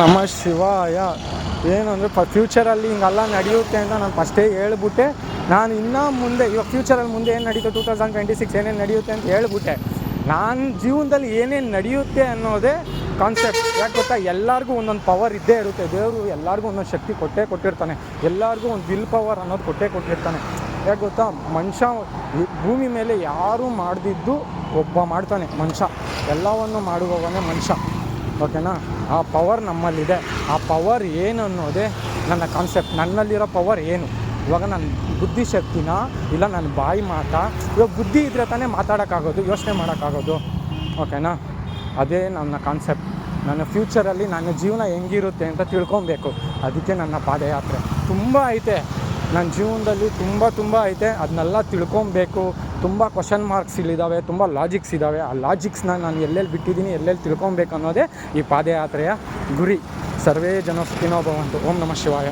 ನಮಃ ಶಿವಾಯ. ಏನು ಅಂದರೆ ಫ್ಯೂಚರಲ್ಲಿ ಹಿಂಗೆಲ್ಲ ನಡೆಯುತ್ತೆ ಅಂತ ನಾನು ಫಸ್ಟೇ ಹೇಳ್ಬಿಟ್ಟೆ. ನಾನು ಇನ್ನೂ ಮುಂದೆ ಇವಾಗ ಫ್ಯೂಚರಲ್ಲಿ ಮುಂದೆ ಏನು ನಡೀತು 2026 ಏನೇನು ನಡೆಯುತ್ತೆ ಅಂತ ಹೇಳ್ಬಿಟ್ಟೆ. ನಾನು ಜೀವನದಲ್ಲಿ ಏನೇನು ನಡೆಯುತ್ತೆ ಅನ್ನೋದೇ ಕಾನ್ಸೆಪ್ಟ್. ಯಾಕೆ ಗೊತ್ತಾ, ಎಲ್ಲರಿಗೂ ಒಂದೊಂದು ಪವರ್ ಇದ್ದೇ ಇರುತ್ತೆ. ದೇವರು ಎಲ್ಲರಿಗೂ ಒಂದೊಂದು ಶಕ್ತಿ ಕೊಟ್ಟಿರ್ತಾನೆ. ಎಲ್ಲರಿಗೂ ಒಂದು ವಿಲ್ ಪವರ್ ಅನ್ನೋದು ಕೊಟ್ಟಿರ್ತಾನೆ. ಯಾಕೆ ಗೊತ್ತಾ, ಮನುಷ್ಯ ಭೂಮಿ ಮೇಲೆ ಯಾರೂ ಮಾಡದಿದ್ದು ಒಬ್ಬ ಮಾಡ್ತಾನೆ ಮನುಷ್ಯ. ಎಲ್ಲವನ್ನು ಮಾಡುವವನೇ ಮನುಷ್ಯ. ಓಕೆನಾ? ಆ ಪವರ್ ನಮ್ಮಲ್ಲಿದೆ. ಆ ಪವರ್ ಏನು ಅನ್ನೋದೇ ನನ್ನ ಕಾನ್ಸೆಪ್ಟ್. ನನ್ನಲ್ಲಿರೋ ಪವರ್ ಏನು? ಇವಾಗ ನನ್ನ ಬುದ್ಧಿಶಕ್ತಿನ ಇಲ್ಲ ನನ್ನ ಬಾಯಿ ಮಾತಾ. ಇವಾಗ ಬುದ್ಧಿ ಇದ್ದರೆ ತಾನೇ ಮಾತಾಡೋಕ್ಕಾಗೋದು, ಯೋಚನೆ ಮಾಡೋಕ್ಕಾಗೋದು. ಓಕೆನಾ? ಅದೇ ನನ್ನ ಕಾನ್ಸೆಪ್ಟ್. ನನ್ನ ಫ್ಯೂಚರಲ್ಲಿ ನನ್ನ ಜೀವನ ಹೆಂಗಿರುತ್ತೆ ಅಂತ ತಿಳ್ಕೊಬೇಕು. ಅದಕ್ಕೆ ನನ್ನ ಪಾದಯಾತ್ರೆ ತುಂಬ ಐತೆ. ನನ್ನ ಜೀವನದಲ್ಲಿ ತುಂಬ ಐತೆ. ಅದನ್ನೆಲ್ಲ ತಿಳ್ಕೊಬೇಕು. ತುಂಬ ಕ್ವಶನ್ ಮಾರ್ಕ್ಸ್ ಇಲ್ಲಿದ್ದಾವೆ, ತುಂಬ ಲಾಜಿಕ್ಸ್ ಇದ್ದಾವೆ. ಆ ಲಾಜಿಕ್ಸ್ನ ನಾನು ಎಲ್ಲೆಲ್ಲಿ ಬಿಟ್ಟಿದ್ದೀನಿ, ಎಲ್ಲೆಲ್ಲಿ ತಿಳ್ಕೊಬೇಕು ಅನ್ನೋದೇ ಈ ಪಾದಯಾತ್ರೆಯ ಗುರಿ. ಸರ್ವೇ ಜನ ಸುಖಿನೋ ಭವಂತು. ಓಂ ನಮಃ ಶಿವಾಯ.